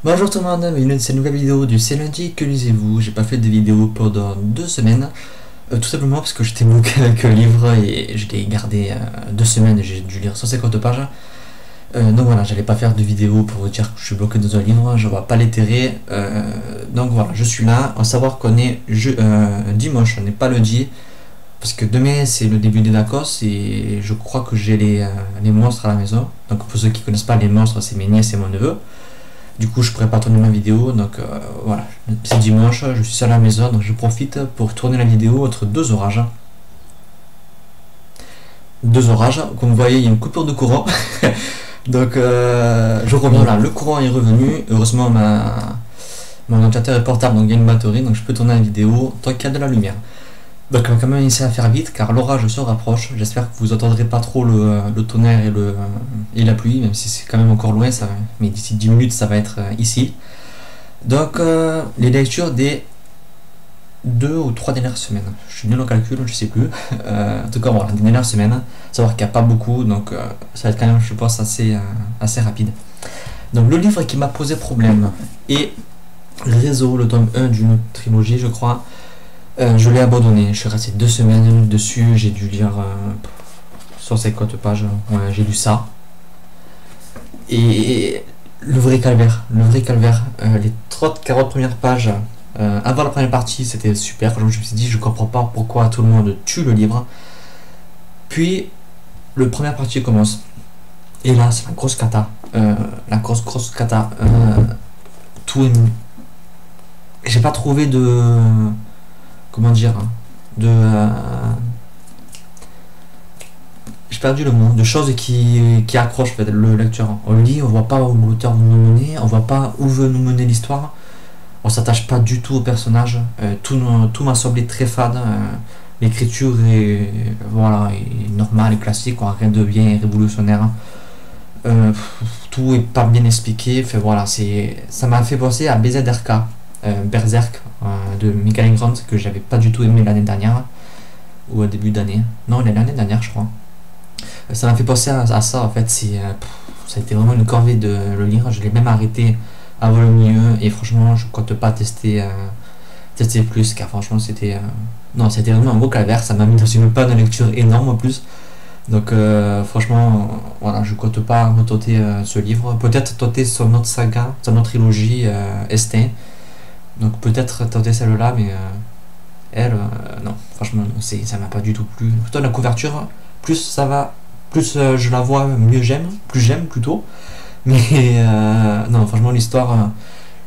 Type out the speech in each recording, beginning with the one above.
Bonjour tout le monde, bienvenue dans cette nouvelle vidéo du C'est lundi, que lisez-vous? J'ai pas fait de vidéo pendant 2 semaines, tout simplement parce que j'étais bloqué avec le livre et je l'ai gardé 2 semaines et j'ai dû lire 150 pages. Donc voilà, j'allais pas faire de vidéo pour vous dire que je suis bloqué dans un livre, je vois pas l'intérêt. Donc voilà, je suis là, à savoir qu'on est dimanche, on n'est pas lundi, parce que demain c'est le début des vacances et je crois que j'ai les monstres à la maison. Donc pour ceux qui connaissent pas, les monstres, c'est mes nièces et mon neveu. Du coup, je pourrais pas tourner ma vidéo, donc voilà. C'est dimanche, je suis seul à la maison, donc je profite pour tourner la vidéo entre deux orages. Deux orages, comme vous voyez, il y a une coupure de courant. Donc, je reviens là, le courant est revenu. Heureusement, mon ordinateur est portable, donc il y a une batterie, donc je peux tourner la vidéo tant qu'il y a de la lumière. Donc, on va quand même essayer à faire vite, car l'orage se rapproche. J'espère que vous entendrez pas trop le tonnerre et la pluie, même si c'est quand même encore loin, mais d'ici 10 minutes, ça va être ici. Donc, les lectures des 2 ou 3 dernières semaines. Je suis nul en calcul, je sais plus. En tout cas, voilà, les dernières semaines. Savoir qu'il n'y a pas beaucoup, donc ça va être quand même, je pense, assez rapide. Donc, le livre qui m'a posé problème est Réseau, le tome 1 d'une trilogie, je crois. Je l'ai abandonné, je suis resté 2 semaines dessus, j'ai dû lire 150 pages, ouais, j'ai lu ça. Et le vrai calvaire, les 30-40 premières pages, avant la première partie, c'était super, je me suis dit, je comprends pas pourquoi tout le monde tue le livre. Puis, la première partie commence, et là, c'est la grosse cata, la grosse cata, tout est... J'ai pas trouvé de... Comment dire, j'ai perdu le mot, de choses qui accrochent en fait, le lecteur. On lit, on voit pas où l'auteur veut nous mener, on voit pas où veut nous mener l'histoire, on s'attache pas du tout au personnage, tout m'a semblé très fade, l'écriture est, voilà, est normale et classique, rien de bien révolutionnaire, tout est pas bien expliqué, fait, voilà, ça m'a fait penser à BZRK, Berserk de Michael Grant, que j'avais pas du tout aimé l'année dernière ou au début d'année, non, l'année dernière je crois. Ça m'a fait penser à ça en fait. Ça a été vraiment une corvée de le lire, je l'ai même arrêté avant le milieu et franchement je compte pas tester plus, car franchement c'était non, c'était vraiment un beau calvaire, ça m'a mis dans une panne de lecture énorme en plus. Donc franchement voilà, je compte pas retenter ce livre, peut-être tenter son autre saga, son autre trilogie Estin. Donc peut-être tenter celle-là, mais elle, non, franchement, ça m'a pas du tout plu. Plutôt la couverture, plus ça va, plus je la vois, mieux j'aime, plus j'aime plutôt. Mais non, franchement, l'histoire,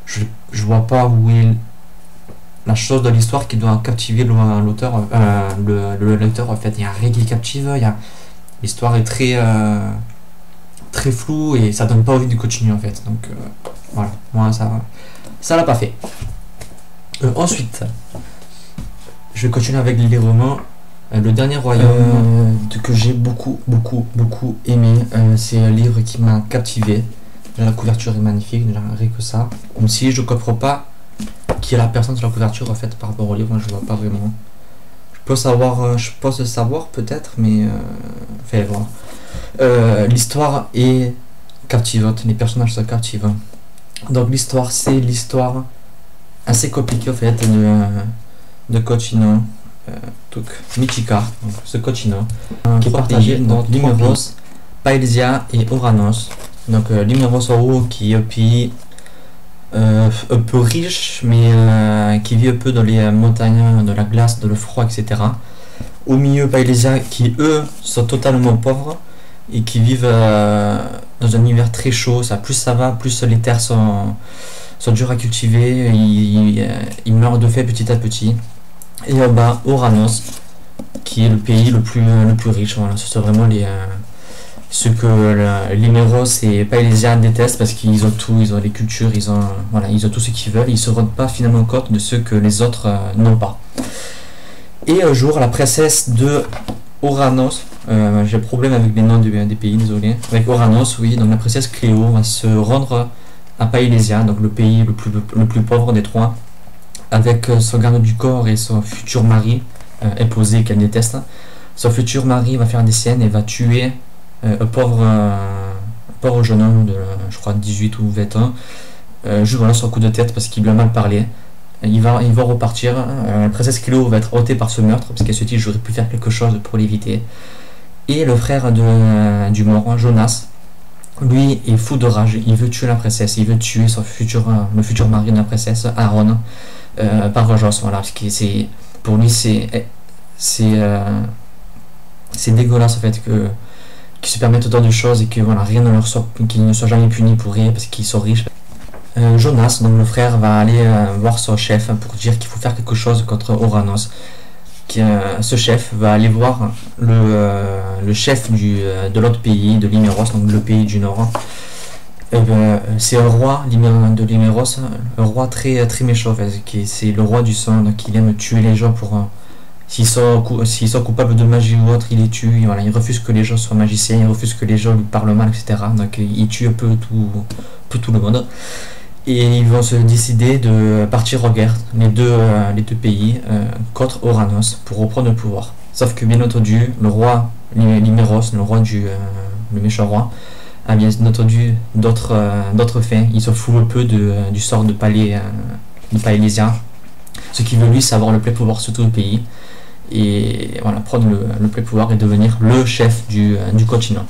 je vois pas où est la chose de l'histoire qui doit captiver l'auteur, le lecteur. En fait, il n'y a rien qui captive, l'histoire est très floue et ça donne pas envie de continuer en fait. Donc voilà, moi ça l'a pas fait. Ensuite, je vais continuer avec les romans. Le dernier royaume que j'ai beaucoup aimé, c'est un livre qui m'a captivé. La couverture est magnifique, rien que ça. Même si je comprends pas qui est la personne sur la couverture en fait par rapport au livre, je vois pas vraiment. Je pense le savoir peut-être, mais enfin voilà. L'histoire est captivante, les personnages sont captivants. Donc l'histoire, c'est l'histoire assez compliqué en fait de Cochino, Michika, donc ce Cochino, qui est partagé dans Limeros, Paelsia et Oranos. Donc Limeros en haut qui est un pays un peu riche, mais qui vit un peu dans les montagnes, de la glace, de le froid, etc. Au milieu, Paelsia qui eux sont totalement pauvres et qui vivent dans un hiver très chaud. Plus ça va, plus les terres sont durs à cultiver, ils meurent de fait petit à petit. Et en bas, Oranos, qui est le pays le plus riche. Voilà, ce sont vraiment ce que Limeros et Paelsia détestent, parce qu'ils ont tout, ils ont les cultures, ils ont tout ce qu'ils veulent, ils se rendent pas finalement compte de ce que les autres n'ont pas. Et un jour, la princesse de Oranos, j'ai un problème avec les noms des pays, désolé, avec Oranos, oui, donc la princesse Cléo va se rendre à Paelsia, donc le pays le plus pauvre des trois, avec son garde du corps et son futur mari, imposé qu'elle déteste. Son futur mari va faire des siennes et va tuer un pauvre jeune homme de, je crois, 18 ou 20 ans, juste voilà, sur un coup de tête parce qu'il lui a mal parlé. Il va repartir. La princesse Kilo va être ôtée par ce meurtre parce qu'elle se dit j'aurais pu faire quelque chose pour l'éviter. Et le frère du mort, Jonas, lui est fou de rage. Il veut tuer la princesse, il veut tuer le futur mari de la princesse, Aaron, par vengeance. Voilà, parce que pour lui c'est dégueulasse en fait qu'ils se permettent autant de choses et que voilà, rien ne leur soit, qu'ils ne soient jamais punis pour rien parce qu'ils sont riches. Jonas, donc le frère, va aller voir son chef pour dire qu'il faut faire quelque chose contre Oranos. Ce chef va aller voir le chef de l'autre pays, de Liméros, donc le pays du Nord. C'est un roi de Liméros, un roi très, très méchant, c'est le roi du sang, donc il aime tuer les gens pour... S'ils sont coupables de magie ou autre, il les tue. Voilà, il refuse que les gens soient magiciens, il refuse que les gens lui parlent mal, etc. Donc il tue un peu tout le monde. Et ils vont se décider de partir en guerre, les deux pays, contre Oranos, pour reprendre le pouvoir. Sauf que bien entendu, le roi Liméros, le roi le méchant roi, a bien entendu d'autres faits. Il se fout un peu du sort de Palélésien. Ce qu'il veut lui, c'est avoir le plein pouvoir sur tout le pays. Et voilà, prendre le plein pouvoir et devenir le chef du continent.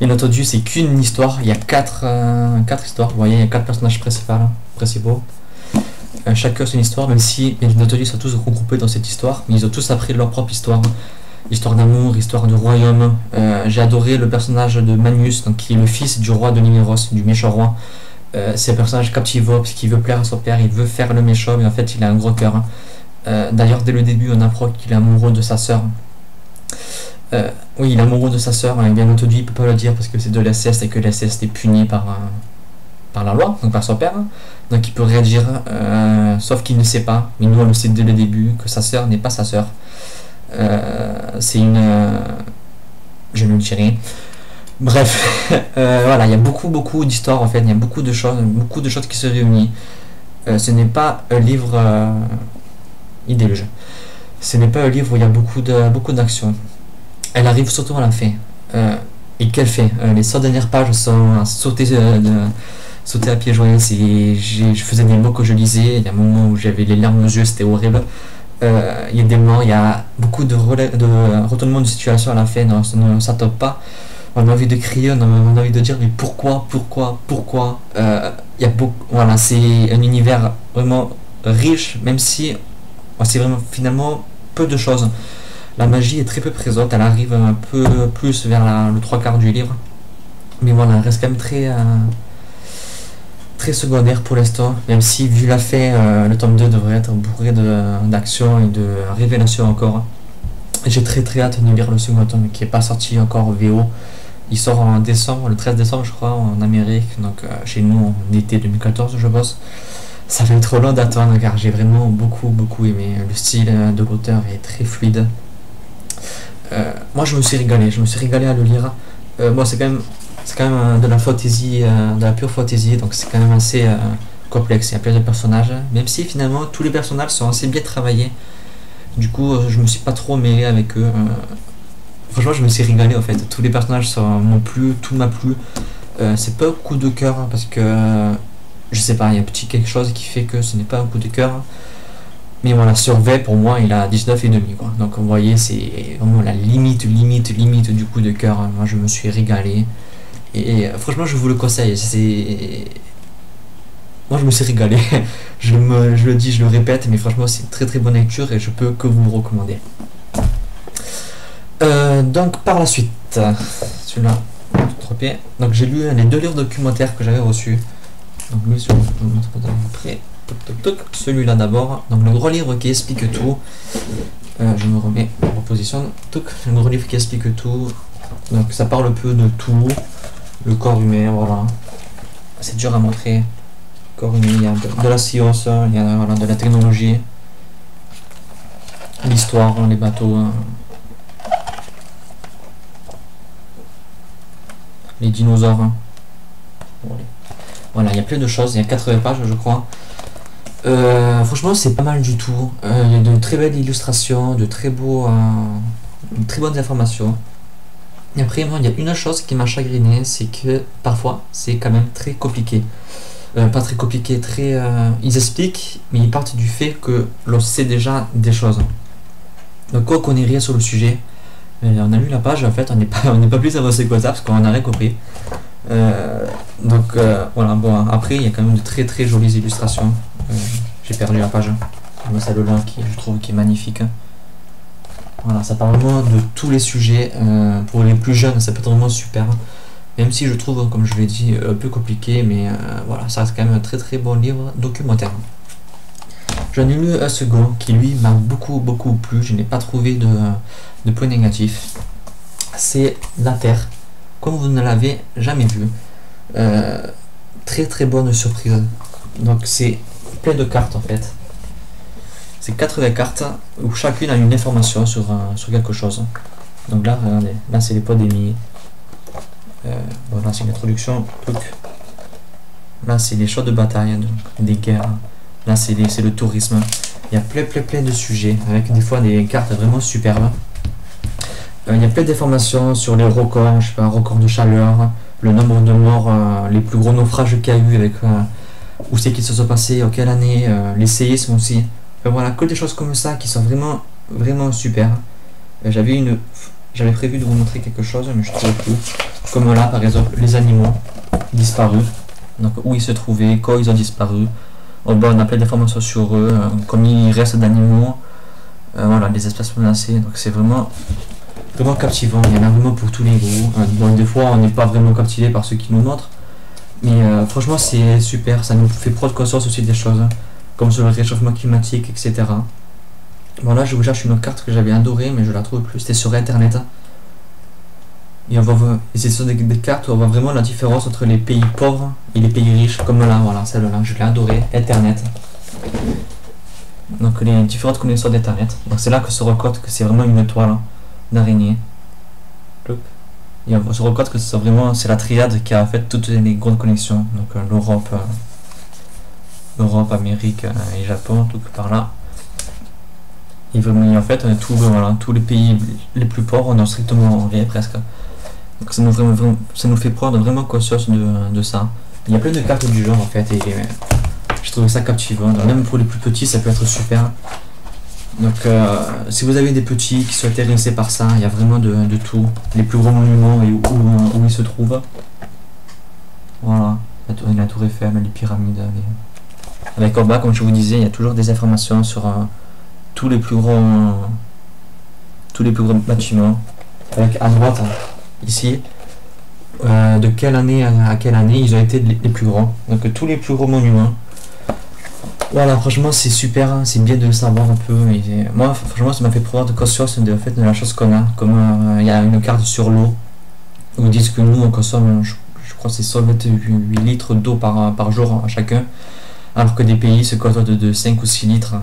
Bien entendu, c'est qu'une histoire, il y a quatre histoires, vous voyez, il y a 4 personnages principaux. Chacun c'est une histoire, même si bien entendu ils sont tous regroupés dans cette histoire, mais ils ont tous appris leur propre histoire. Histoire d'amour, histoire de royaume. J'ai adoré le personnage de Magnus, donc, qui est le fils du roi de Liméros, du méchant roi. C'est un personnage captivant parce qu'il veut plaire à son père, il veut faire le méchant, mais en fait il a un gros cœur. D'ailleurs, dès le début, on apprend qu'il est amoureux de sa sœur. Oui, il est amoureux de sa sœur, hein, bien entendu, il peut pas le dire parce que c'est de l'inceste et que l'inceste est puni par la loi, donc par son père. Donc il peut réagir, sauf qu'il ne sait pas, mais nous on le sait dès le début, que sa sœur n'est pas sa sœur. C'est une... je ne le dirai. Bref, voilà, il y a beaucoup d'histoires en fait, il y a beaucoup de choses qui se réunissent. Ce n'est pas un livre idéologique. Ce n'est pas un livre où il y a beaucoup d'actions. Elle arrive surtout à la fin. Et qu'elle fait les 100 dernières pages sont à sauter à pieds joints. Je faisais des mots que je lisais. Il y a un moment où j'avais les larmes aux yeux, c'était horrible. Il y a des moments, il y a beaucoup de retournement de situation à la fin. Non, ça ne s'attend pas. On a envie de crier, on a envie de dire mais pourquoi il y a voilà, c'est un univers vraiment riche, même si c'est vraiment finalement peu de choses. La magie est très peu présente, elle arrive un peu plus vers le 3/4 du livre, mais voilà, elle reste quand même très secondaire pour l'instant, même si vu la fin, le tome 2 devrait être bourré d'action et de révélations encore. J'ai très hâte de lire le second tome qui n'est pas sorti encore en VO. Il sort en décembre, le 13 décembre je crois, en Amérique, donc chez nous en été 2014 je pense. Ça fait trop long d'attendre car j'ai vraiment beaucoup aimé. Le style de l'auteur est très fluide. Moi je me suis régalé à le lire. Moi c'est quand même de la fantasy, de la pure fantasy, donc c'est quand même assez complexe. Il y a plein de personnages, même si finalement tous les personnages sont assez bien travaillés. Du coup je me suis pas trop mêlé avec eux. Franchement je me suis régalé en fait. Tous les personnages m'ont plu, tout m'a plu. C'est pas un coup de cœur parce que je sais pas, il y a un petit quelque chose qui fait que ce n'est pas un coup de cœur. Mais voilà, sur 20 pour moi il a 19,5 quoi. Donc vous voyez c'est vraiment la limite du coup de cœur. Moi je me suis régalé. Et franchement je vous le conseille. Moi je me suis régalé. je le dis, je le répète, mais franchement c'est une très bonne lecture et je peux que vous le recommander. Donc par la suite, celui-là, donc j'ai lu les 2 livres documentaires que j'avais reçus. Donc lui, après, celui-là d'abord. Donc le gros livre qui explique tout. Je me remets en position. Le gros livre qui explique tout. Donc ça parle un peu de tout. Le corps humain, voilà. C'est dur à montrer. Le corps humain, il y a de la science, il y a voilà, de la technologie, l'histoire, les bateaux. Les dinosaures. Voilà, il y a plein de choses, il y a 80 pages je crois. Franchement c'est pas mal du tout. Il y a de très belles illustrations, de très bonnes informations. Et après moi il y a une chose qui m'a chagriné, c'est que parfois c'est quand même très compliqué. pas très compliqué, très... ils expliquent, mais ils partent du fait que l'on sait déjà des choses. Donc quoi qu'on ait rien sur le sujet, on a lu la page, en fait, on n'est pas plus avancé que ça, parce qu'on n'a rien compris. Voilà, bon, après, il y a quand même de très très jolies illustrations. J'ai perdu la page. Mais celle-là, je trouve qui est magnifique. Voilà, ça parle vraiment de tous les sujets. Pour les plus jeunes, ça peut être vraiment super. Même si je trouve, comme je l'ai dit, un peu compliqué, mais voilà, ça reste quand même un très très bon livre documentaire. J'en ai lu un second qui lui m'a beaucoup plu. Je n'ai pas trouvé de points négatifs. C'est La Terre, comme vous ne l'avez jamais vu. Très très bonne surprise. Donc c'est plein de cartes en fait. C'est 80 cartes où chacune a une information sur quelque chose. Donc là, regardez, là c'est les pandémies. Bon, là c'est l'introduction. Là c'est les champs de bataille, donc des guerres. Là c'est le tourisme. Il y a plein de sujets avec des fois des cartes vraiment superbes. Il y a plein d'informations sur les records, je sais pas, records de chaleur, le nombre de morts, les plus gros naufrages qu'il y a eu, avec où c'est qu'ils se sont passés, en quelle année, les séismes aussi. Enfin, voilà, que des choses comme ça qui sont vraiment super. J'avais prévu de vous montrer quelque chose, mais je ne trouve plus. Comme là, par exemple, les animaux disparus. Donc où ils se trouvaient, quand ils ont disparu. Oh, bon, on a plein d'informations sur eux, comme il reste d'animaux. Voilà, des espèces menacées. Donc c'est vraiment captivant. Il y en a vraiment pour tous les goûts. Bon, des fois, on n'est pas vraiment captivé par ceux qui nous montrent. Mais franchement, c'est super. Ça nous fait prendre conscience aussi des choses, comme sur le réchauffement climatique, etc. Bon, là, je vous cherche une autre carte que j'avais adorée, mais je la trouve plus. C'était sur Internet. Et c'est sur des cartes où on voit vraiment la différence entre les pays pauvres et les pays riches. Comme là, voilà, celle-là, je l'ai adorée. Internet. Donc, les différentes connexions d'Internet. Donc, c'est là que se recote que c'est vraiment une toile d'araignée. Et on se rend compte que c'est la triade qui a fait toutes les grandes connexions. Donc l'Europe, Amérique et Japon, tout par là. Et vraiment, en fait, tous les pays les plus pauvres n'ont strictement rien presque. Donc ça nous fait prendre vraiment conscience de ça. Il y a plein de cartes du genre en fait, et je trouve ça captivant. Donc, même pour les plus petits, ça peut être super. Donc si vous avez des petits qui sont intéressés par ça, il y a vraiment de tout. Les plus gros monuments et où ils se trouvent. Voilà, la tour Eiffel, les pyramides. Avec en bas, comme je vous disais, il y a toujours des informations sur tous les plus grands bâtiments. Avec à droite, ici, de quelle année à quelle année ils ont été les plus grands. Donc tous les plus gros monuments. Voilà, franchement c'est super, c'est bien de le savoir un peu. Et moi franchement ça m'a fait prendre conscience de la chose qu'on a. Comme il y a une carte sur l'eau où ils disent que nous on consomme, je crois que c'est 128 litres d'eau par jour chacun, alors que des pays se contentent de 5 ou 6 litres.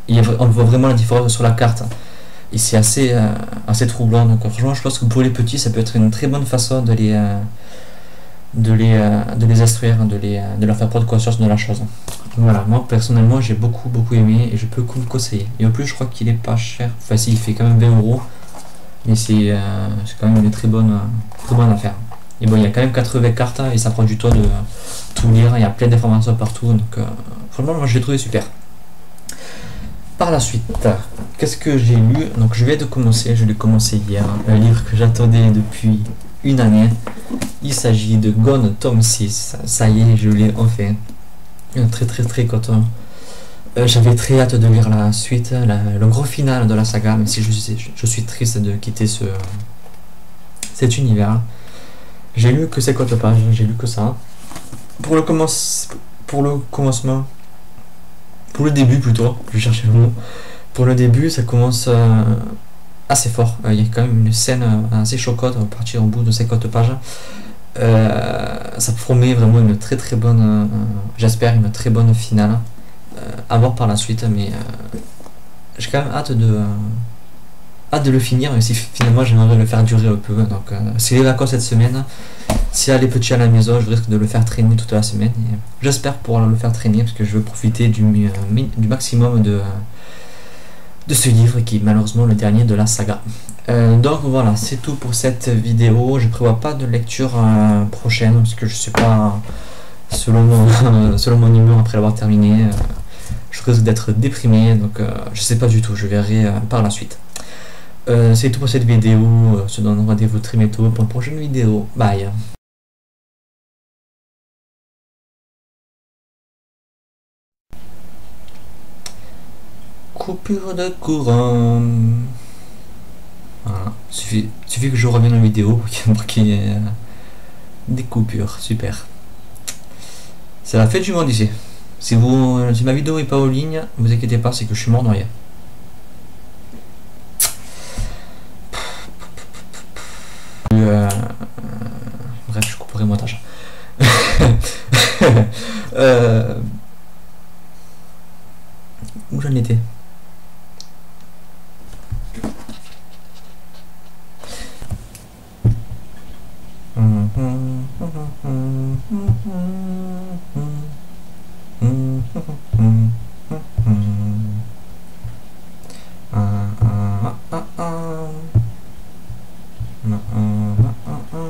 On voit vraiment la différence sur la carte. Et c'est assez troublant. Donc franchement je pense que pour les petits ça peut être une très bonne façon de les instruire, de leur faire prendre conscience de la chose. Voilà, moi personnellement j'ai beaucoup aimé et je peux vous le conseiller. Et en plus je crois qu'il est pas cher, enfin si, il fait quand même 20 €, mais c'est quand même une très bonne affaire. Et bon, il y a quand même 80 cartes et ça prend du temps de tout lire, il y a plein d'informations partout, donc franchement moi je l'ai trouvé super. Par la suite, qu'est-ce que j'ai lu? Donc je l'ai commencé hier, un livre que j'attendais depuis une année. Il s'agit de Gone tome 6. Ça y est, je l'ai enfin. Très content. J'avais très hâte de lire la suite, le gros final de la saga, même si je suis triste de quitter cet univers. J'ai lu que 50 pages, j'ai lu que ça. Pour le commencement, pour le début plutôt, je cherchais le mot. Pour le début, ça commence assez fort. Il y a quand même une scène assez choquante à partir au bout de 50 pages. Ça promet vraiment une très bonne, j'espère une très bonne finale. À voir par la suite, mais j'ai quand même hâte de le finir, même si finalement j'aimerais le faire durer un peu. Donc c'est les vacances cette semaine, s'il y a les petits à la maison, je risque de le faire traîner toute la semaine. J'espère pouvoir le faire traîner parce que je veux profiter du maximum de ce livre qui est malheureusement le dernier de la saga. Donc voilà, c'est tout pour cette vidéo. Je prévois pas de lecture prochaine parce que je sais pas selon mon humeur après l'avoir terminé, je risque d'être déprimé, donc je sais pas du tout, je verrai par la suite. C'est tout pour cette vidéo, on se donne rendez-vous très bientôt pour une prochaine vidéo. Bye. Coupure de courant. Voilà. Suffit que je revienne en vidéo pour qu'il y ait des coupures. Super. C'est la fête du monde ici. Si ma vidéo est pas en ligne, ne vous inquiétez pas, c'est que je suis mort noyé. Bref, je couperai le montage. Où j'en étais?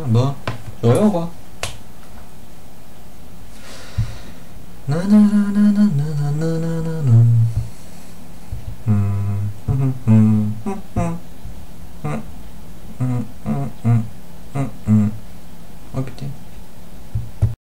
Bon, je reviens ou quoi?